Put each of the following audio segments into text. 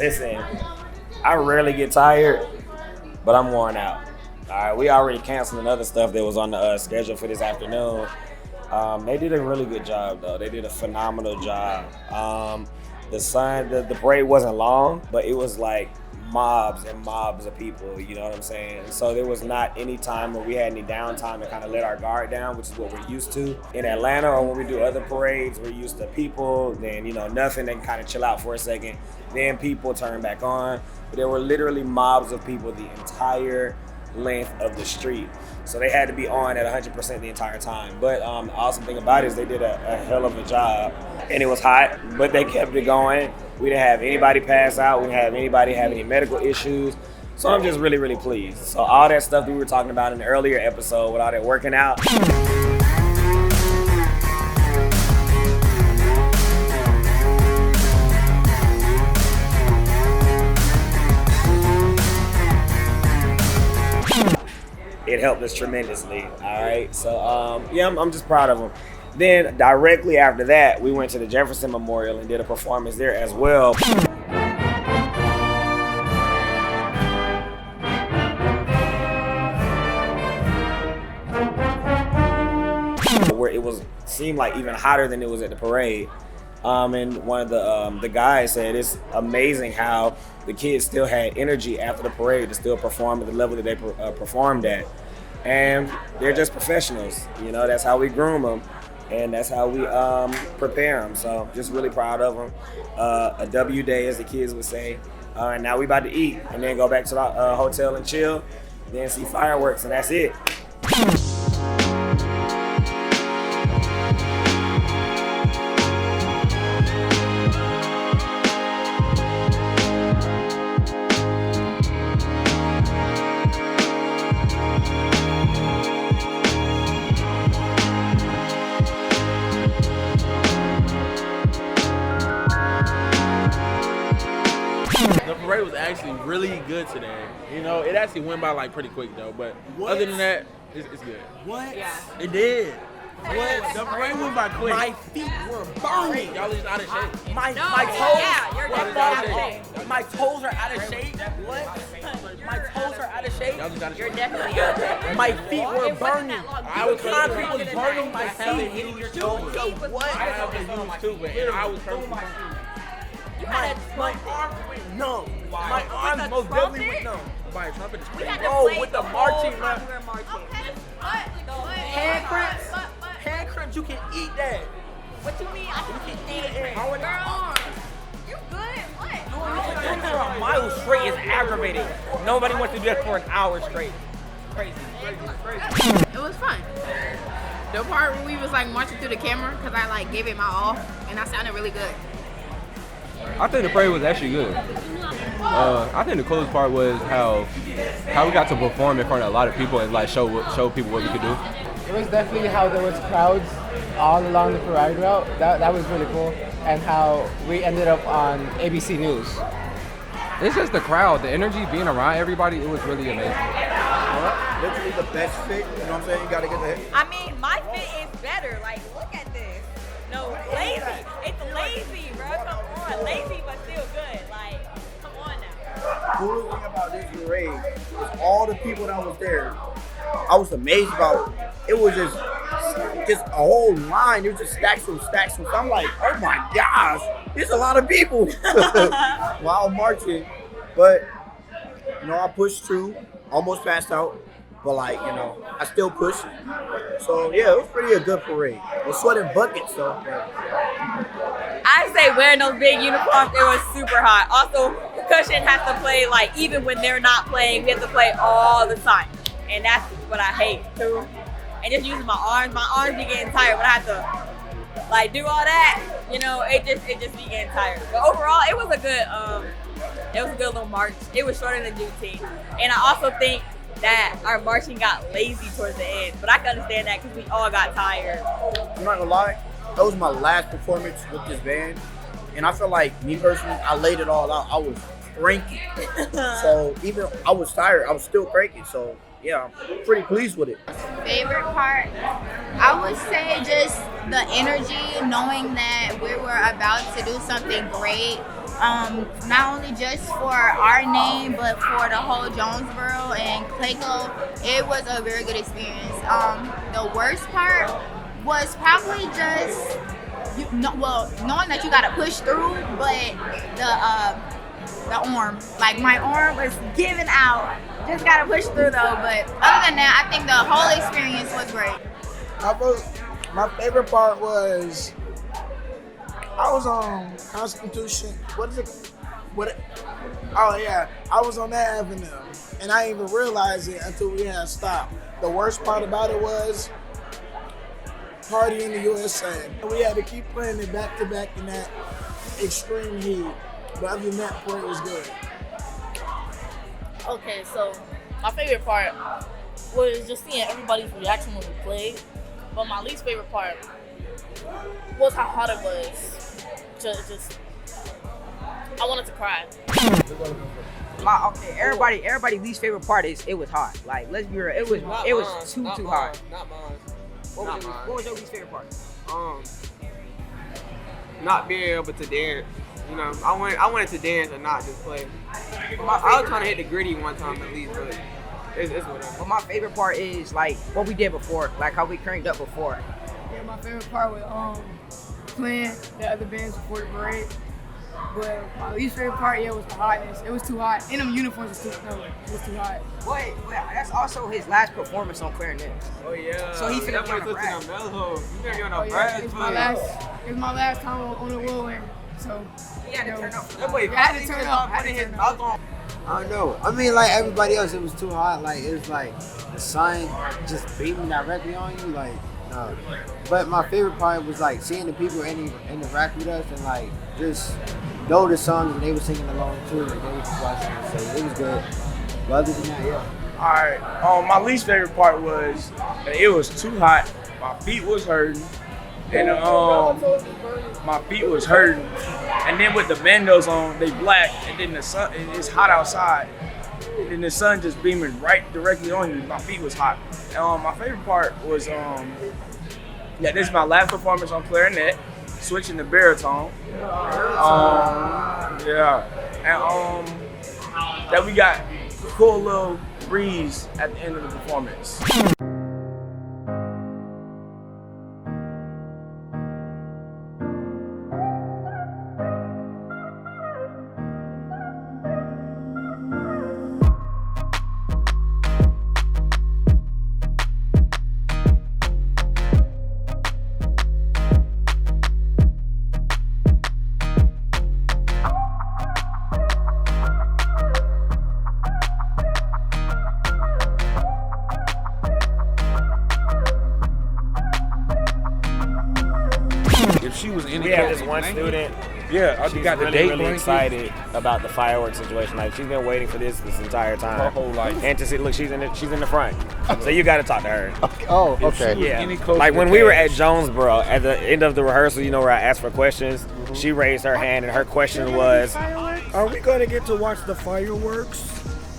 Listen, I rarely get tired, but I'm worn out. All right, we already canceled other stuff that was on the schedule for this afternoon. They did a really good job, though. They did a phenomenal job. The parade wasn't long, but it was like mobs and mobs of people, you know what I'm saying? So there was not any time where we had any downtime to kind of let our guard down, which is what we're used to. In Atlanta, or when we do other parades, we're used to people, then, nothing, they can kind of chill out for a second, then people turn back on. But there were literally mobs of people the entire length of the street. So they had to be on at 100% the entire time. But the awesome thing about it is they did a hell of a job. And it was hot, but they kept it going. We didn't have anybody pass out. We didn't have anybody have any medical issues. So I'm just really, really pleased. So all that stuff that we were talking about in the earlier episode with all that working out. It helped us tremendously, all right? So, I'm just proud of them. Then, directly after that, we went to the Jefferson Memorial and did a performance there as well. Where it seemed like even hotter than it was at the parade. And one of the guys said it's amazing how the kids still had energy after the parade to still perform at the level that they performed at. And they're just professionals, that's how we groom them. And that's how we prepare them. So just really proud of them. A W day, as the kids would say. And now we about to eat and then go back to the hotel and chill, then see fireworks, and that's it. Was actually really good today. It actually went by pretty quick though. But other than that, it's good. What? Yeah. It did. What? The parade went by quick. My feet were burning. Y'all just out of shape. My toes. Yeah, you're definitely out of shape. My toes are out of shape. What? My toes are out of shape. Y'all just out of You're shape. definitely out of shape. My feet were burning. I was Concrete was burning my feet. What? I have been used too, but I was perfect. My arms went numb. My arms most definitely went numb. By a trumpet is We crazy. had to Oh, play with the the whole marching, time man. we were marching. Hand cramps. Hand cramps. You can eat that. What you mean? I can eat it. How Girl, you good? What? doing it for a mile straight is aggravating. Nobody wants to do that for an hour straight. Crazy. It was fun. The part where we was marching through the camera, because I gave it my all, and I sounded really good. I think the parade was actually good. I think the coolest part was how we got to perform in front of a lot of people and show people what we could do. It was definitely how there was crowds all along the parade route. That was really cool, and how we ended up on ABC News. It's just the crowd, the energy, being around everybody. It was really amazing. Literally the best fit. You know what I'm saying? You gotta get the. I mean, my fit is better. Look at this. No, lazy. It's lazy, bro. Come on. Lazy, but still good. Come on now. Coolest thing about this parade is all the people that was there. I was amazed about it. It was just a whole line. It was just stacks from stacks from. I'm like, oh my gosh, there's a lot of people while marching. But I pushed through, almost passed out. But I still pushed. So yeah, it was pretty a good parade. I was sweating buckets though. I say wearing those big uniforms, it was super hot. Also, percussion has to play even when they're not playing, we have to play all the time. And that's what I hate too. And just using my arms be getting tired when I have to do all that. It just be getting tired. But overall, it was a good little march. It was shorter than Juneteenth. And I also think that our marching got lazy towards the end, but I can understand that because we all got tired. I'm not gonna lie, that was my last performance with this band, and I feel like me personally, I laid it all out. I was cranky, so even I was tired, I was still cranky. So yeah, I'm pretty pleased with it. Favorite part, I would say just the energy, knowing that we were about to do something great. Not only just for our name, but for the whole Jonesboro and Clayco, it was a very good experience. The worst part was probably just, knowing that you gotta push through, but the arm, like my arm was giving out. Just gotta push through though, but other than that, I think the whole experience was great. My favorite part was I was on Constitution. What is it? Oh yeah, I was on that avenue, and I didn't even realize it until we had stopped. The worst part about it was Party in the USA. We had to keep playing it back to back in that extreme heat. But other than that, part was good. Okay, so my favorite part was just seeing everybody's reaction when we played. But my least favorite part was how hot it was. Just I wanted to cry. Everybody's least favorite part is it was hot. Like, let's be real, it was too hot. Not mine. What was your least favorite part? Not being able to dance. You know, I wanted to dance and not just play. I was trying to hit the gritty one time at least, but it's whatever. But my favorite part is like what we did before, like how we cranked up before. Yeah, my favorite part was playing the other bands before the parade. But my least favorite part, was the hotness. It was too hot. In them uniforms, it was too hot. Wait, that's also his last performance on clarinet. Oh yeah. So he finna get on a brass. It's my last time on the whirlwind. So he had to turn up. I had to turn up. I don't know. I mean, like everybody else, it was too hot. Like it was like the sun just beaming directly on you. Like, no. But my favorite part was like seeing the people interact with us and like just know the songs and they were singing along too. And they were just watching us. So it was good. But other than that, yeah. All right. My least favorite part was that it was too hot. My feet was hurting. And my feet was hurting, and then with the bandos on, they black, and then the sun, it's hot outside, and the sun just beaming right directly on you. My feet was hot. My favorite part was, this is my last performance on clarinet, switching to baritone. And that we got a cool little breeze at the end of the performance. We have this one student. Yeah, She's got the really, date really blanket. excited about the fireworks situation. Like she's been waiting for this entire time. Her whole life. And to see, look, she's in the front. So you got to talk to her. Oh, okay. Yeah. Like when we were at Jonesboro, at the end of the rehearsal, where I asked for questions, she raised her hand and her question was, "Are we going to get to watch the fireworks?"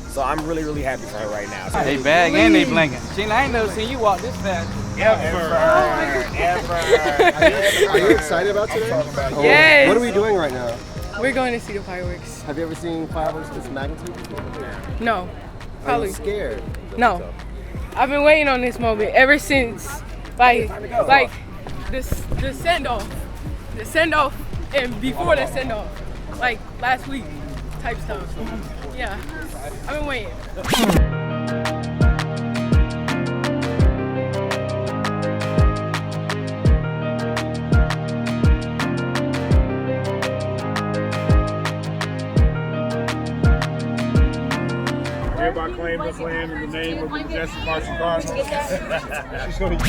So I'm really, really happy for her right now. So They bag and they blinking. Shannon, I ain't never seen you walk this fast. Ever. Are you excited about today? Yes. What are we doing right now? We're going to see the fireworks. Have you ever seen fireworks this magnitude before? No, Are probably. you scared? No. I've been waiting on this moment ever since, like the send off, and before the send off, like last week, type stuff. Yeah, I've been waiting. Everybody claim this land in the name of the Majestic Marching Cars. She's going to